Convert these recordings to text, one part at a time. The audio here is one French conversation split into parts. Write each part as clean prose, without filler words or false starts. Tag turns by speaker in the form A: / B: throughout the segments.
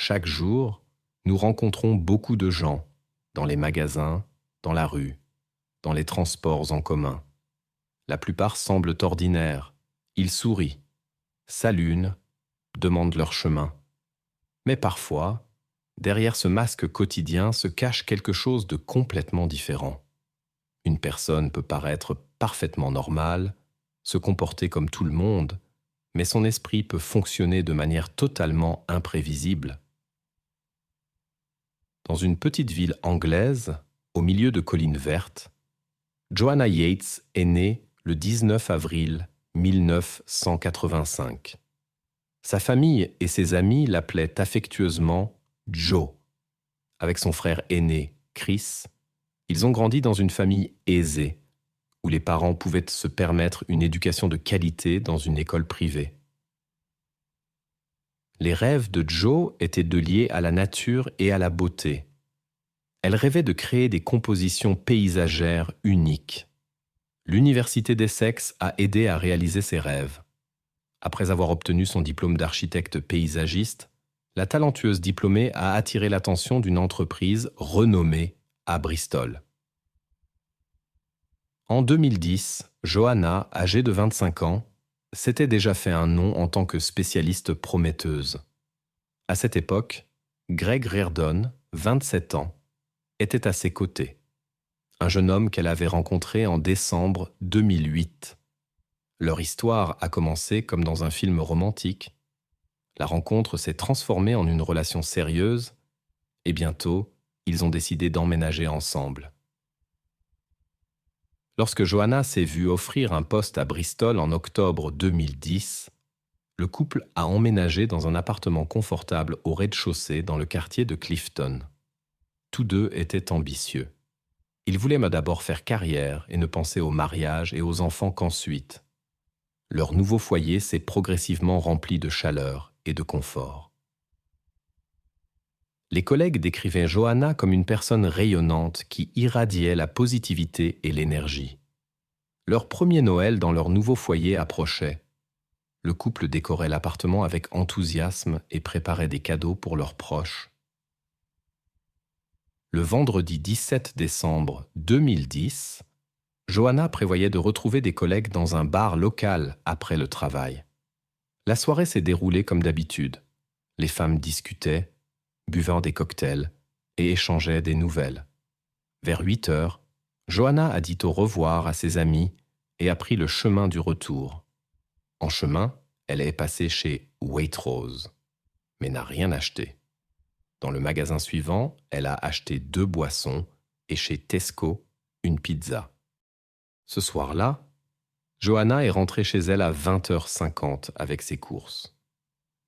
A: Chaque jour, nous rencontrons beaucoup de gens, dans les magasins, dans la rue, dans les transports en commun. La plupart semblent ordinaires. Ils sourient, saluent, demandent leur chemin. Mais parfois, derrière ce masque quotidien se cache quelque chose de complètement différent. Une personne peut paraître parfaitement normale, se comporter comme tout le monde, mais son esprit peut fonctionner de manière totalement imprévisible. Dans une petite ville anglaise, au milieu de collines vertes, Joanna Yates est née le 19 avril 1985. Sa famille et ses amis l'appelaient affectueusement Joe. Avec son frère aîné, Chris, ils ont grandi dans une famille aisée, où les parents pouvaient se permettre une éducation de qualité dans une école privée. Les rêves de Joe étaient de lier à la nature et à la beauté. Elle rêvait de créer des compositions paysagères uniques. L'Université d'Essex a aidé à réaliser ses rêves. Après avoir obtenu son diplôme d'architecte paysagiste, la talentueuse diplômée a attiré l'attention d'une entreprise renommée à Bristol. En 2010, Joanna, âgée de 25 ans, s'était déjà fait un nom en tant que spécialiste prometteuse. À cette époque, Greg Reardon, 27 ans, était à ses côtés. Un jeune homme qu'elle avait rencontré en décembre 2008. Leur histoire a commencé comme dans un film romantique. La rencontre s'est transformée en une relation sérieuse et bientôt, ils ont décidé d'emménager ensemble. Lorsque Joanna s'est vue offrir un poste à Bristol en octobre 2010, le couple a emménagé dans un appartement confortable au rez-de-chaussée dans le quartier de Clifton. Tous deux étaient ambitieux. Ils voulaient d'abord faire carrière et ne penser au mariage et aux enfants qu'ensuite. Leur nouveau foyer s'est progressivement rempli de chaleur et de confort. Les collègues décrivaient Joanna comme une personne rayonnante qui irradiait la positivité et l'énergie. Leur premier Noël dans leur nouveau foyer approchait. Le couple décorait l'appartement avec enthousiasme et préparait des cadeaux pour leurs proches. Le vendredi 17 décembre 2010, Joanna prévoyait de retrouver des collègues dans un bar local après le travail. La soirée s'est déroulée comme d'habitude. Les femmes discutaient, buvant des cocktails et échangeaient des nouvelles. Vers 8 heures, Joanna a dit au revoir à ses amis et a pris le chemin du retour. En chemin, elle est passée chez Waitrose, mais n'a rien acheté. Dans le magasin suivant, elle a acheté 2 boissons et chez Tesco, une pizza. Ce soir-là, Joanna est rentrée chez elle à 20h50 avec ses courses.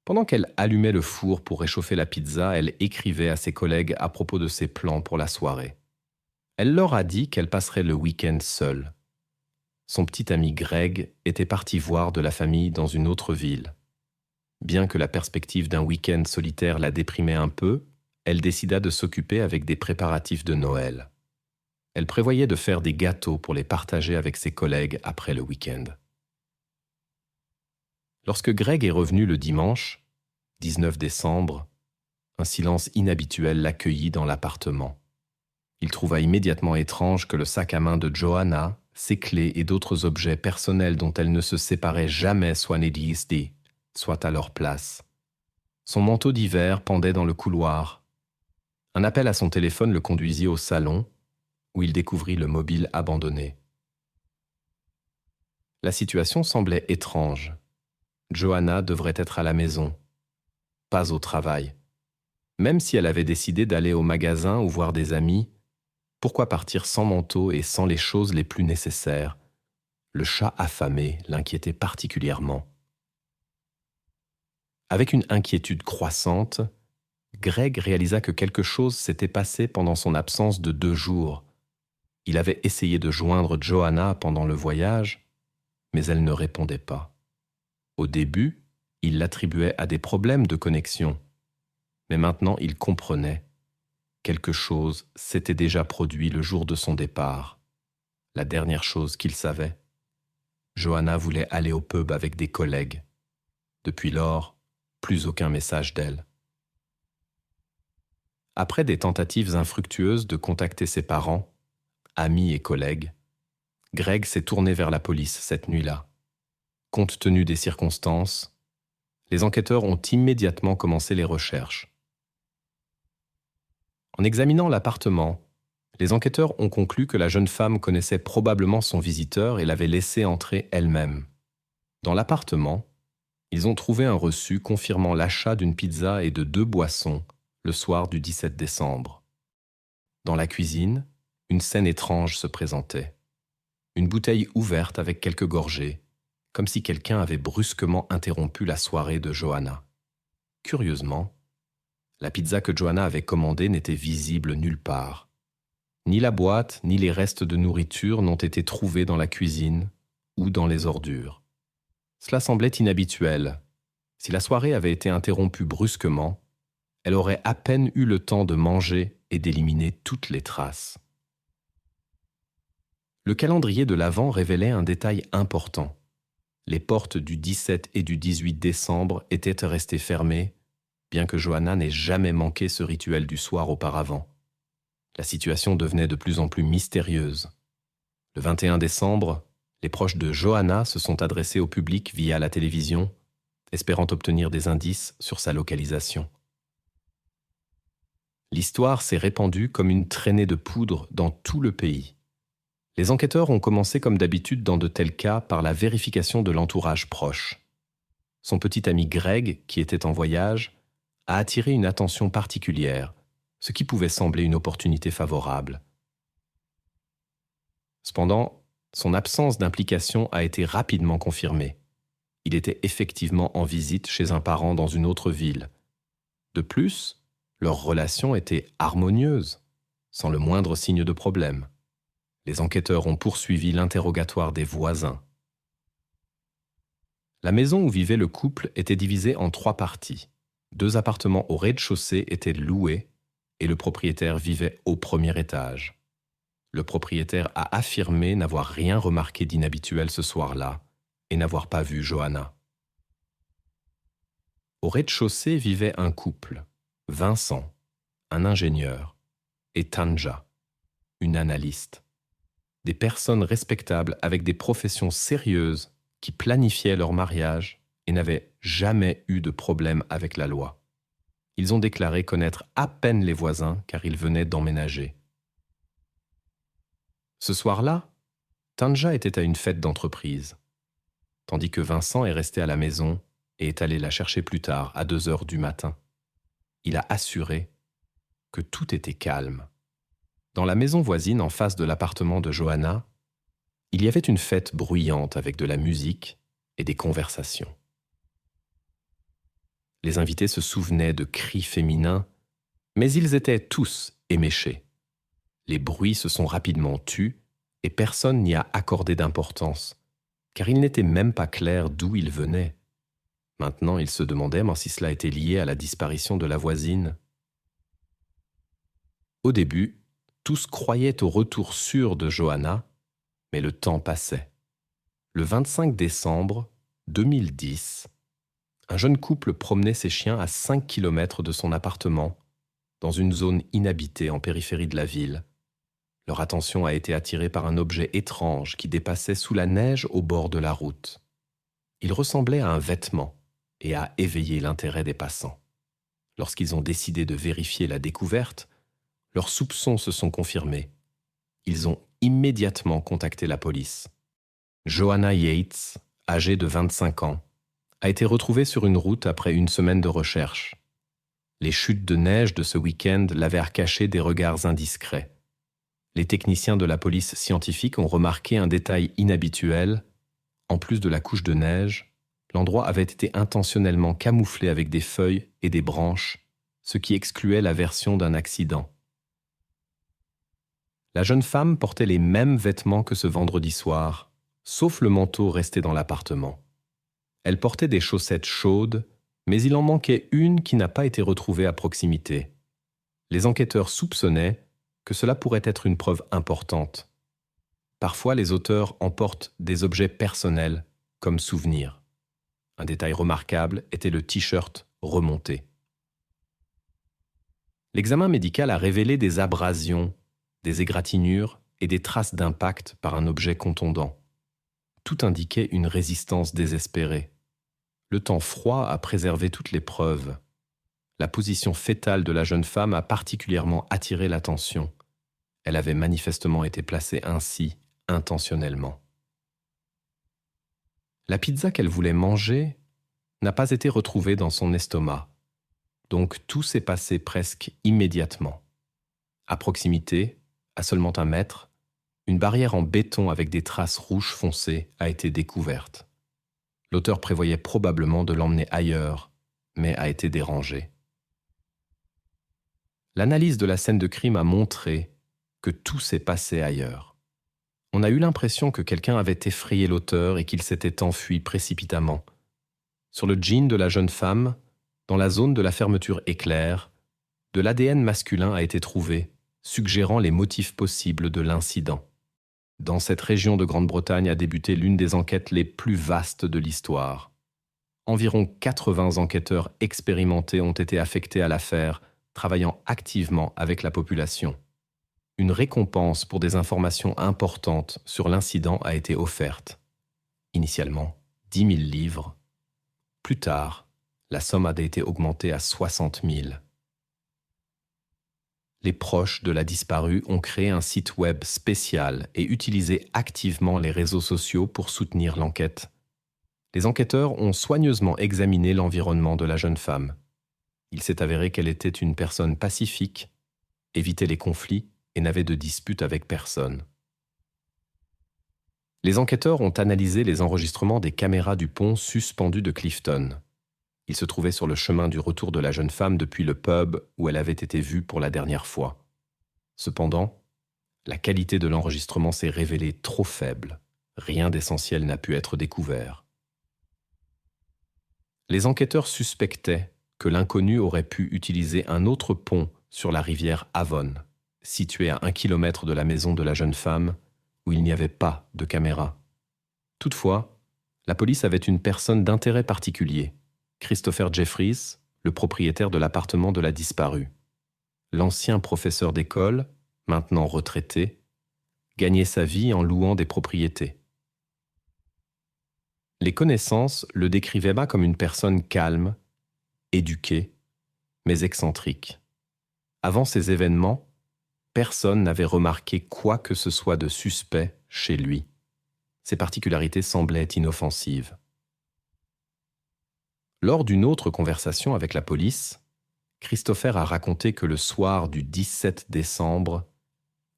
A: Pendant qu'elle allumait le four pour réchauffer la pizza, elle écrivait à ses collègues à propos de ses plans pour la soirée. Elle leur a dit qu'elle passerait le week-end seule. Son petit ami Greg était parti voir de la famille dans une autre ville. Bien que la perspective d'un week-end solitaire la déprimait un peu, elle décida de s'occuper avec des préparatifs de Noël. Elle prévoyait de faire des gâteaux pour les partager avec ses collègues après le week-end. Lorsque Greg est revenu le dimanche, 19 décembre, un silence inhabituel l'accueillit dans l'appartement. Il trouva immédiatement étrange que le sac à main de Joanna, ses clés et d'autres objets personnels dont elle ne se séparait jamais soient à leur place. Son manteau d'hiver pendait dans le couloir. Un appel à son téléphone le conduisit au salon, où il découvrit le mobile abandonné. La situation semblait étrange. Joanna devrait être à la maison, pas au travail. Même si elle avait décidé d'aller au magasin ou voir des amis, pourquoi partir sans manteau et sans les choses les plus nécessaires? Le chat affamé l'inquiétait particulièrement. Avec une inquiétude croissante, Greg réalisa que quelque chose s'était passé pendant son absence de 2 jours. Il avait essayé de joindre Joanna pendant le voyage, mais elle ne répondait pas. Au début, il l'attribuait à des problèmes de connexion. Mais maintenant, il comprenait. Quelque chose s'était déjà produit le jour de son départ. La dernière chose qu'il savait. Joanna voulait aller au pub avec des collègues. Depuis lors, plus aucun message d'elle. Après des tentatives infructueuses de contacter ses parents, amis et collègues, Greg s'est tourné vers la police cette nuit-là. Compte tenu des circonstances, les enquêteurs ont immédiatement commencé les recherches. En examinant l'appartement, les enquêteurs ont conclu que la jeune femme connaissait probablement son visiteur et l'avait laissé entrer elle-même. Dans l'appartement, ils ont trouvé un reçu confirmant l'achat d'une pizza et de 2 boissons le soir du 17 décembre. Dans la cuisine, une scène étrange se présentait. Une bouteille ouverte avec quelques gorgées, comme si quelqu'un avait brusquement interrompu la soirée de Johanna. Curieusement, la pizza que Johanna avait commandée n'était visible nulle part. Ni la boîte, ni les restes de nourriture n'ont été trouvés dans la cuisine ou dans les ordures. Cela semblait inhabituel. Si la soirée avait été interrompue brusquement, elle aurait à peine eu le temps de manger et d'éliminer toutes les traces. Le calendrier de l'Avent révélait un détail important. Les portes du 17 et du 18 décembre étaient restées fermées, bien que Johanna n'ait jamais manqué ce rituel du soir auparavant. La situation devenait de plus en plus mystérieuse. Le 21 décembre, les proches de Johanna se sont adressés au public via la télévision, espérant obtenir des indices sur sa localisation. L'histoire s'est répandue comme une traînée de poudre dans tout le pays. Les enquêteurs ont commencé comme d'habitude dans de tels cas par la vérification de l'entourage proche. Son petit ami Greg, qui était en voyage, a attiré une attention particulière, ce qui pouvait sembler une opportunité favorable. Cependant, son absence d'implication a été rapidement confirmée. Il était effectivement en visite chez un parent dans une autre ville. De plus, leur relation était harmonieuse, sans le moindre signe de problème. Les enquêteurs ont poursuivi l'interrogatoire des voisins. La maison où vivait le couple était divisée en 3 parties. 2 appartements au rez-de-chaussée étaient loués et le propriétaire vivait au premier étage. Le propriétaire a affirmé n'avoir rien remarqué d'inhabituel ce soir-là et n'avoir pas vu Johanna. Au rez-de-chaussée vivait un couple, Vincent, un ingénieur, et Tanja, une analyste. Des personnes respectables avec des professions sérieuses qui planifiaient leur mariage et n'avaient jamais eu de problème avec la loi. Ils ont déclaré connaître à peine les voisins car ils venaient d'emménager. Ce soir-là, Tanja était à une fête d'entreprise, tandis que Vincent est resté à la maison et est allé la chercher plus tard, à 2 heures du matin. Il a assuré que tout était calme. Dans la maison voisine, en face de l'appartement de Johanna, il y avait une fête bruyante avec de la musique et des conversations. Les invités se souvenaient de cris féminins, mais ils étaient tous éméchés. Les bruits se sont rapidement tus et personne n'y a accordé d'importance, car il n'était même pas clair d'où ils venaient. Maintenant, ils se demandaient si cela était lié à la disparition de la voisine. Au début, tous croyaient au retour sûr de Johanna, mais le temps passait. Le 25 décembre 2010, un jeune couple promenait ses chiens à 5 km de son appartement, dans une zone inhabitée en périphérie de la ville. Leur attention a été attirée par un objet étrange qui dépassait sous la neige au bord de la route. Il ressemblait à un vêtement et a éveillé l'intérêt des passants. Lorsqu'ils ont décidé de vérifier la découverte, leurs soupçons se sont confirmés. Ils ont immédiatement contacté la police. Johanna Yates, âgée de 25 ans, a été retrouvée sur une route après une semaine de recherche. Les chutes de neige de ce week-end l'avaient cachée des regards indiscrets. Les techniciens de la police scientifique ont remarqué un détail inhabituel. En plus de la couche de neige, l'endroit avait été intentionnellement camouflé avec des feuilles et des branches, ce qui excluait la version d'un accident. La jeune femme portait les mêmes vêtements que ce vendredi soir, sauf le manteau resté dans l'appartement. Elle portait des chaussettes chaudes, mais il en manquait une qui n'a pas été retrouvée à proximité. Les enquêteurs soupçonnaient que cela pourrait être une preuve importante. Parfois, les auteurs emportent des objets personnels comme souvenir. Un détail remarquable était le t-shirt remonté. L'examen médical a révélé des abrasions, des égratignures et des traces d'impact par un objet contondant. Tout indiquait une résistance désespérée. Le temps froid a préservé toutes les preuves. La position fétale de la jeune femme a particulièrement attiré l'attention. Elle avait manifestement été placée ainsi, intentionnellement. La pizza qu'elle voulait manger n'a pas été retrouvée dans son estomac, donc tout s'est passé presque immédiatement. À proximité, à seulement 1 mètre, une barrière en béton avec des traces rouges foncées a été découverte. L'auteur prévoyait probablement de l'emmener ailleurs, mais a été dérangé. L'analyse de la scène de crime a montré que tout s'est passé ailleurs. On a eu l'impression que quelqu'un avait effrayé l'auteur et qu'il s'était enfui précipitamment. Sur le jean de la jeune femme, dans la zone de la fermeture éclair, de l'ADN masculin a été trouvé, suggérant les motifs possibles de l'incident. Dans cette région de Grande-Bretagne a débuté l'une des enquêtes les plus vastes de l'histoire. Environ 80 enquêteurs expérimentés ont été affectés à l'affaire, travaillant activement avec la population. Une récompense pour des informations importantes sur l'incident a été offerte. Initialement, 10 000 livres. Plus tard, la somme a été augmentée à 60 000. Les proches de la disparue ont créé un site web spécial et utilisé activement les réseaux sociaux pour soutenir l'enquête. Les enquêteurs ont soigneusement examiné l'environnement de la jeune femme. Il s'est avéré qu'elle était une personne pacifique, évitait les conflits et n'avait de dispute avec personne. Les enquêteurs ont analysé les enregistrements des caméras du pont suspendu de Clifton. Il se trouvait sur le chemin du retour de la jeune femme depuis le pub où elle avait été vue pour la dernière fois. Cependant, la qualité de l'enregistrement s'est révélée trop faible. Rien d'essentiel n'a pu être découvert. Les enquêteurs suspectaient que l'inconnu aurait pu utiliser un autre pont sur la rivière Avon, situé à 1 kilomètre de la maison de la jeune femme, où il n'y avait pas de caméra. Toutefois, la police avait une personne d'intérêt particulier, Christopher Jeffries, le propriétaire de l'appartement de la disparue. L'ancien professeur d'école, maintenant retraité, gagnait sa vie en louant des propriétés. Les connaissances le décrivaient pas comme une personne calme, éduquée, mais excentrique. Avant ces événements, personne n'avait remarqué quoi que ce soit de suspect chez lui. Ses particularités semblaient inoffensives. Lors d'une autre conversation avec la police, Christopher a raconté que le soir du 17 décembre,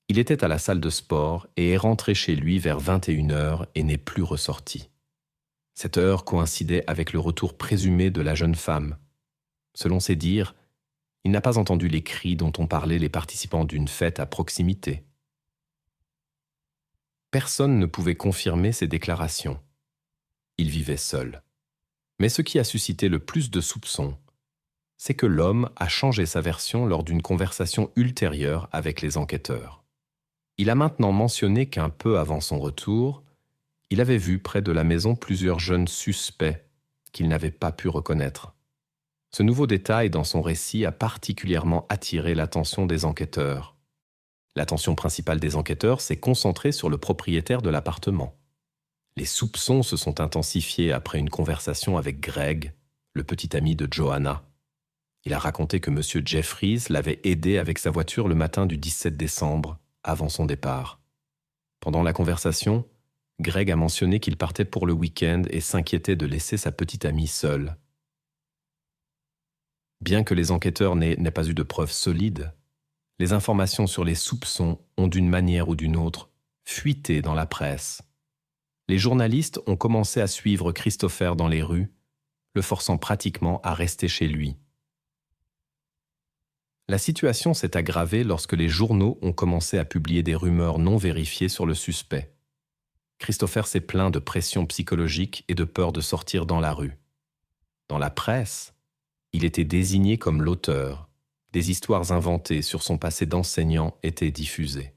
A: il était à la salle de sport et est rentré chez lui vers 21h et n'est plus ressorti. Cette heure coïncidait avec le retour présumé de la jeune femme. Selon ses dires, il n'a pas entendu les cris dont ont parlé les participants d'une fête à proximité. Personne ne pouvait confirmer ces déclarations. Il vivait seul. Mais ce qui a suscité le plus de soupçons, c'est que l'homme a changé sa version lors d'une conversation ultérieure avec les enquêteurs. Il a maintenant mentionné qu'un peu avant son retour, il avait vu près de la maison plusieurs jeunes suspects qu'il n'avait pas pu reconnaître. Ce nouveau détail dans son récit a particulièrement attiré l'attention des enquêteurs. L'attention principale des enquêteurs s'est concentrée sur le propriétaire de l'appartement. Les soupçons se sont intensifiés après une conversation avec Greg, le petit ami de Joanna. Il a raconté que M. Jeffries l'avait aidé avec sa voiture le matin du 17 décembre, avant son départ. Pendant la conversation, Greg a mentionné qu'il partait pour le week-end et s'inquiétait de laisser sa petite amie seule. Bien que les enquêteurs n'aient pas eu de preuves solides, les informations sur les soupçons ont d'une manière ou d'une autre fuité dans la presse. Les journalistes ont commencé à suivre Christopher dans les rues, le forçant pratiquement à rester chez lui. La situation s'est aggravée lorsque les journaux ont commencé à publier des rumeurs non vérifiées sur le suspect. Christopher s'est plaint de pression psychologique et de peur de sortir dans la rue. Dans la presse, il était désigné comme l'auteur. Des histoires inventées sur son passé d'enseignant étaient diffusées.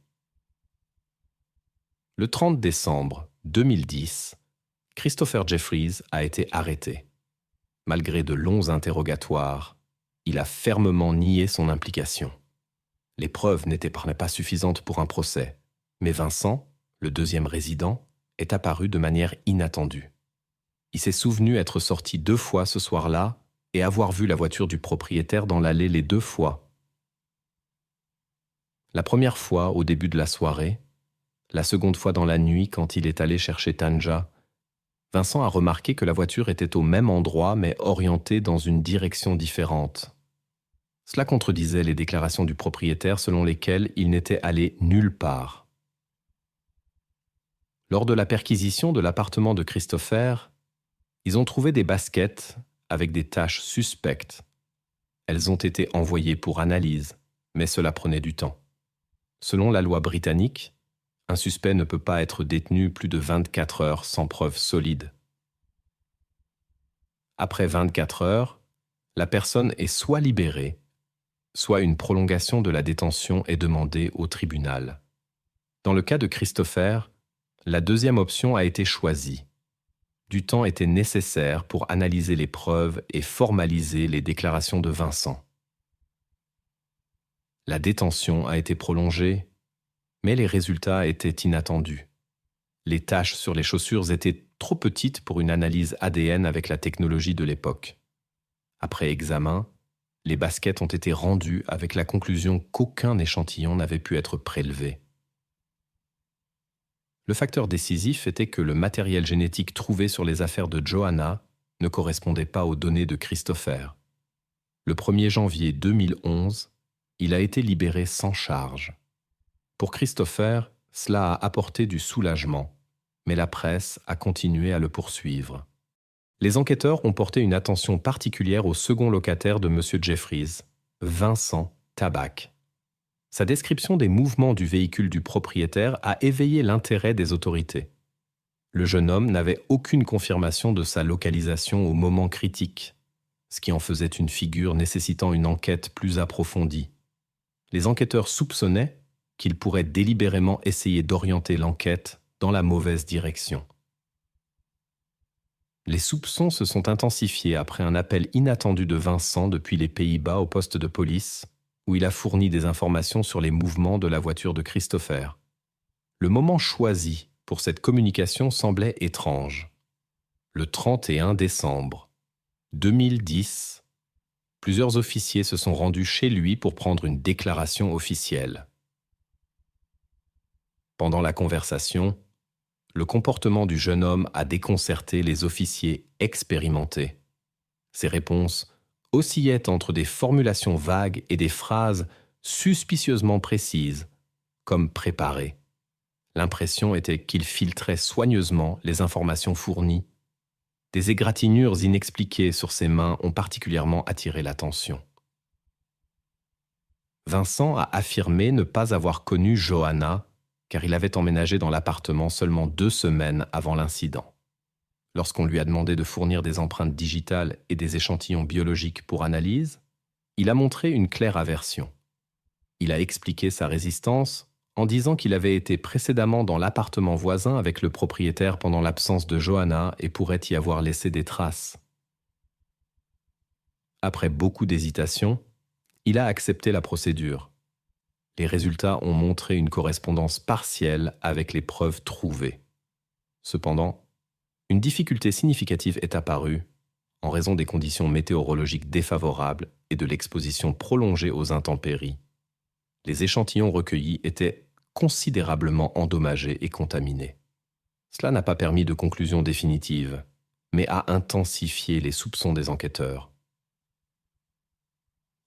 A: Le 30 décembre 2010, Christopher Jeffries a été arrêté. Malgré de longs interrogatoires, Il a fermement nié son implication. Les preuves n'étaient pas suffisantes pour un procès, mais Vincent, le deuxième résident, est apparu de manière inattendue. Il s'est souvenu être sorti 2 fois ce soir-là et avoir vu la voiture du propriétaire dans l'allée les 2 fois. La première fois au début de la soirée, la seconde fois dans la nuit quand il est allé chercher Tanja, Vincent a remarqué que la voiture était au même endroit mais orientée dans une direction différente. Cela contredisait les déclarations du propriétaire selon lesquelles il n'était allé nulle part. Lors de la perquisition de l'appartement de Christopher, ils ont trouvé des baskets avec des taches suspectes. Elles ont été envoyées pour analyse, mais cela prenait du temps. Selon la loi britannique, un suspect ne peut pas être détenu plus de 24 heures sans preuve solide. Après 24 heures, la personne est soit libérée, soit une prolongation de la détention est demandée au tribunal. Dans le cas de Christopher, la deuxième option a été choisie. Du temps était nécessaire pour analyser les preuves et formaliser les déclarations de Vincent. La détention a été prolongée, mais les résultats étaient inattendus. Les taches sur les chaussures étaient trop petites pour une analyse ADN avec la technologie de l'époque. Après examen, les baskets ont été rendues avec la conclusion qu'aucun échantillon n'avait pu être prélevé. Le facteur décisif était que le matériel génétique trouvé sur les affaires de Johanna ne correspondait pas aux données de Christopher. Le 1er janvier 2011, il a été libéré sans charge. Pour Christopher, cela a apporté du soulagement, mais la presse a continué à le poursuivre. Les enquêteurs ont porté une attention particulière au second locataire de M. Jeffries, Vincent Tabak. Sa description des mouvements du véhicule du propriétaire a éveillé l'intérêt des autorités. Le jeune homme n'avait aucune confirmation de sa localisation au moment critique, ce qui en faisait une figure nécessitant une enquête plus approfondie. Les enquêteurs soupçonnaient qu'il pourrait délibérément essayer d'orienter l'enquête dans la mauvaise direction. Les soupçons se sont intensifiés après un appel inattendu de Vincent depuis les Pays-Bas au poste de police, où il a fourni des informations sur les mouvements de la voiture de Christopher. Le moment choisi pour cette communication semblait étrange. Le 31 décembre 2010, plusieurs officiers se sont rendus chez lui pour prendre une déclaration officielle. Pendant la conversation, le comportement du jeune homme a déconcerté les officiers expérimentés. Ses réponses oscillaient entre des formulations vagues et des phrases suspicieusement précises, comme préparées. L'impression était qu'il filtrait soigneusement les informations fournies. Des égratignures inexpliquées sur ses mains ont particulièrement attiré l'attention. Vincent a affirmé ne pas avoir connu Johanna, car il avait emménagé dans l'appartement seulement 2 semaines avant l'incident. Lorsqu'on lui a demandé de fournir des empreintes digitales et des échantillons biologiques pour analyse, il a montré une claire aversion. Il a expliqué sa résistance en disant qu'il avait été précédemment dans l'appartement voisin avec le propriétaire pendant l'absence de Johanna et pourrait y avoir laissé des traces. Après beaucoup d'hésitation, il a accepté la procédure. Les résultats ont montré une correspondance partielle avec les preuves trouvées. Cependant, une difficulté significative est apparue en raison des conditions météorologiques défavorables et de l'exposition prolongée aux intempéries. Les échantillons recueillis étaient considérablement endommagés et contaminés. Cela n'a pas permis de conclusion définitive, mais a intensifié les soupçons des enquêteurs.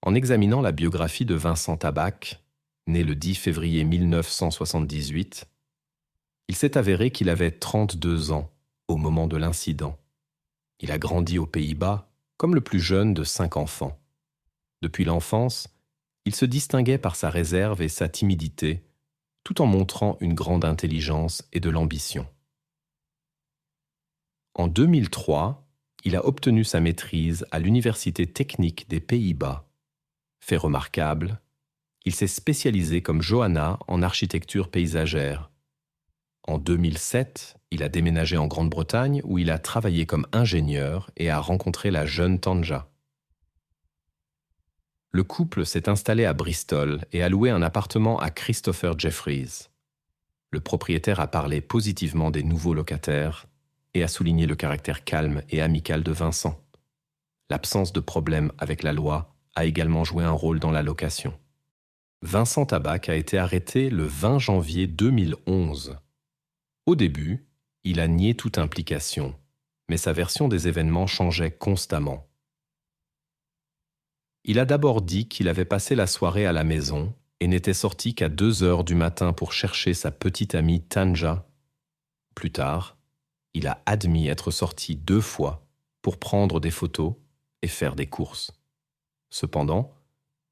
A: En examinant la biographie de Vincent Tabak, né le 10 février 1978, il s'est avéré qu'il avait 32 ans au moment de l'incident. Il a grandi aux Pays-Bas comme le plus jeune de 5 enfants. Depuis l'enfance, il se distinguait par sa réserve et sa timidité, tout en montrant une grande intelligence et de l'ambition. En 2003, il a obtenu sa maîtrise à l'Université technique des Pays-Bas. Fait remarquable, il s'est spécialisé comme Johanna en architecture paysagère. En 2007, il a déménagé en Grande-Bretagne où il a travaillé comme ingénieur et a rencontré la jeune Tanja. le couple s'est installé à Bristol et a loué un appartement à Christopher Jeffries. Le propriétaire a parlé positivement des nouveaux locataires et a souligné le caractère calme et amical de Vincent. L'absence de problème avec la loi a également joué un rôle dans la location. Vincent Tabak a été arrêté le 20 janvier 2011. Au début, il a nié toute implication, mais sa version des événements changeait constamment. Il a d'abord dit qu'il avait passé la soirée à la maison et n'était sorti qu'à 2 heures du matin pour chercher sa petite amie Tanja. Plus tard, il a admis être sorti 2 fois pour prendre des photos et faire des courses. Cependant,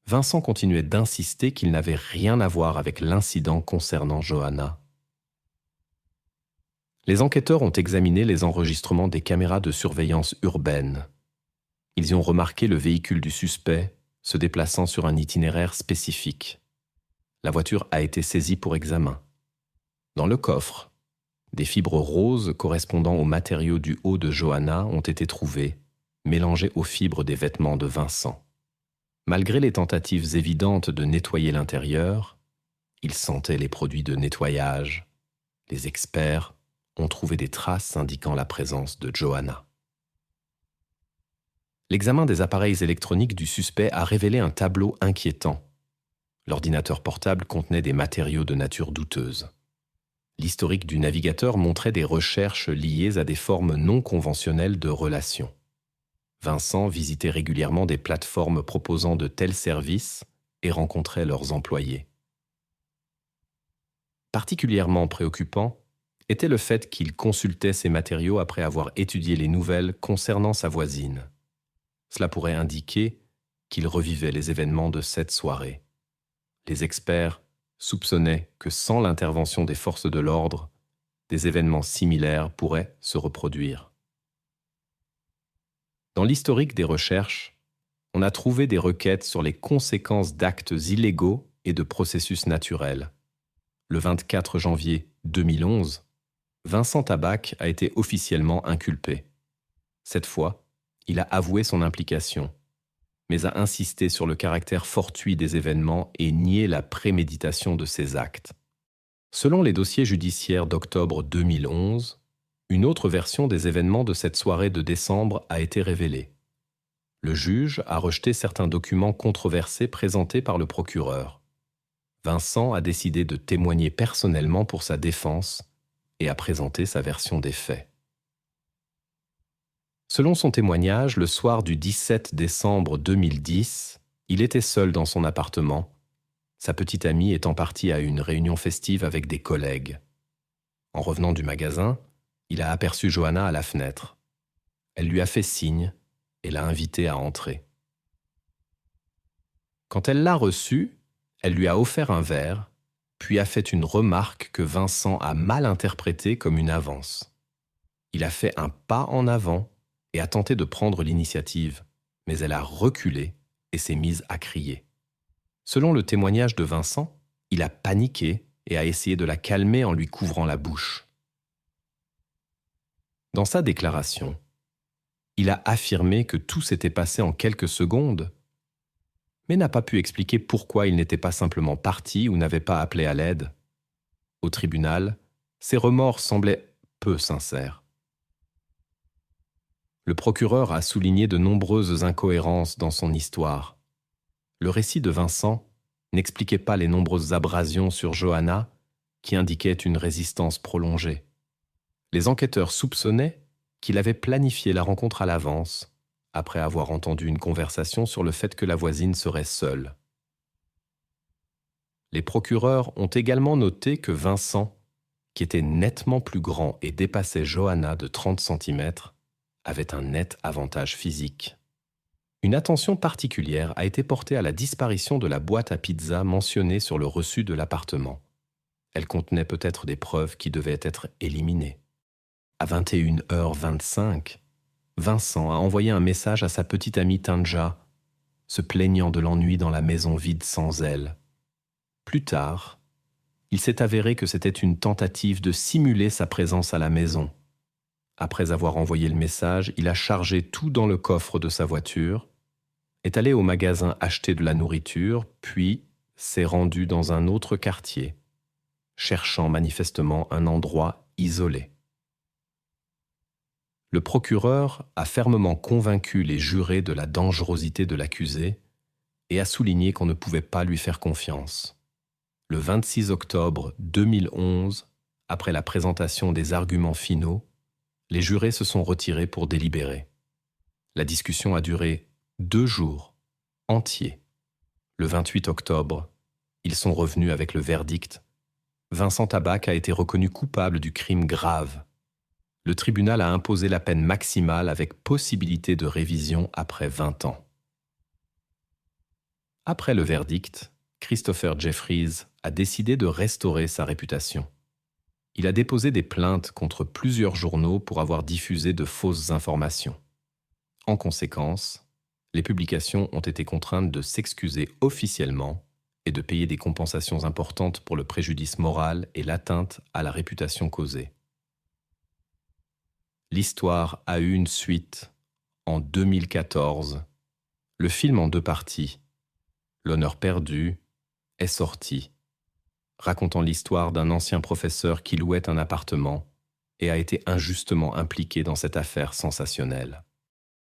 A: Vincent continuait d'insister qu'il n'avait rien à voir avec l'incident concernant Johanna. Les enquêteurs ont examiné les enregistrements des caméras de surveillance urbaine. Ils y ont remarqué le véhicule du suspect se déplaçant sur un itinéraire spécifique. La voiture a été saisie pour examen. Dans le coffre, des fibres roses correspondant aux matériaux du haut de Johanna ont été trouvées, mélangées aux fibres des vêtements de Vincent. Malgré les tentatives évidentes de nettoyer l'intérieur, il sentait les produits de nettoyage. Les experts ont trouvé des traces indiquant la présence de Johanna. L'examen des appareils électroniques du suspect a révélé un tableau inquiétant. L'ordinateur portable contenait des matériaux de nature douteuse. L'historique du navigateur montrait des recherches liées à des formes non conventionnelles de relations. Vincent visitait régulièrement des plateformes proposant de tels services et rencontrait leurs employés. Particulièrement préoccupant était le fait qu'il consultait ces matériaux après avoir étudié les nouvelles concernant sa voisine. Cela pourrait indiquer qu'il revivait les événements de cette soirée. Les experts soupçonnaient que sans l'intervention des forces de l'ordre, des événements similaires pourraient se reproduire. Dans l'historique des recherches, on a trouvé des requêtes sur les conséquences d'actes illégaux et de processus naturels. Le 24 janvier 2011, Vincent Tabak a été officiellement inculpé. Cette fois, il a avoué son implication, mais a insisté sur le caractère fortuit des événements et nié la préméditation de ses actes. Selon les dossiers judiciaires d'octobre 2011, une autre version des événements de cette soirée de décembre a été révélée. Le juge a rejeté certains documents controversés présentés par le procureur. Vincent a décidé de témoigner personnellement pour sa défense et a présenté sa version des faits. Selon son témoignage, le soir du 17 décembre 2010, il était seul dans son appartement, sa petite amie étant partie à une réunion festive avec des collègues. En revenant du magasin, il a aperçu Johanna à la fenêtre. Elle lui a fait signe et l'a invité à entrer. Quand elle l'a reçu, elle lui a offert un verre, puis a fait une remarque que Vincent a mal interprétée comme une avance. Il a fait un pas en avant et a tenté de prendre l'initiative, mais elle a reculé et s'est mise à crier. Selon le témoignage de Vincent, il a paniqué et a essayé de la calmer en lui couvrant la bouche. Dans sa déclaration, il a affirmé que tout s'était passé en quelques secondes, mais n'a pas pu expliquer pourquoi il n'était pas simplement parti ou n'avait pas appelé à l'aide. Au tribunal, ses remords semblaient peu sincères. Le procureur a souligné de nombreuses incohérences dans son histoire. Le récit de Vincent n'expliquait pas les nombreuses abrasions sur Johanna qui indiquaient une résistance prolongée. Les enquêteurs soupçonnaient qu'il avait planifié la rencontre à l'avance, après avoir entendu une conversation sur le fait que la voisine serait seule. Les procureurs ont également noté que Vincent, qui était nettement plus grand et dépassait Johanna de 30 cm, avait un net avantage physique. Une attention particulière a été portée à la disparition de la boîte à pizza mentionnée sur le reçu de l'appartement. Elle contenait peut-être des preuves qui devaient être éliminées. À 21h25, Vincent a envoyé un message à sa petite amie Tanja, se plaignant de l'ennui dans la maison vide sans elle. Plus tard, il s'est avéré que c'était une tentative de simuler sa présence à la maison. Après avoir envoyé le message, il a chargé tout dans le coffre de sa voiture est allé au magasin acheter de la nourriture, puis s'est rendu dans un autre quartier, cherchant manifestement un endroit isolé. Le procureur a fermement convaincu les jurés de la dangerosité de l'accusé et a souligné qu'on ne pouvait pas lui faire confiance. Le 26 octobre 2011, après la présentation des arguments finaux, les jurés se sont retirés pour délibérer. La discussion a duré 2 jours entiers. Le 28 octobre, ils sont revenus avec le verdict. Vincent Tabak a été reconnu coupable du crime grave. Le tribunal a imposé la peine maximale avec possibilité de révision après 20 ans. Après le verdict, Christopher Jeffries a décidé de restaurer sa réputation. Il a déposé des plaintes contre plusieurs journaux pour avoir diffusé de fausses informations. En conséquence, les publications ont été contraintes de s'excuser officiellement et de payer des compensations importantes pour le préjudice moral et l'atteinte à la réputation causée. L'histoire a eu une suite en 2014. Le film en 2 parties, L'honneur perdu, est sorti, racontant l'histoire d'un ancien professeur qui louait un appartement et a été injustement impliqué dans cette affaire sensationnelle.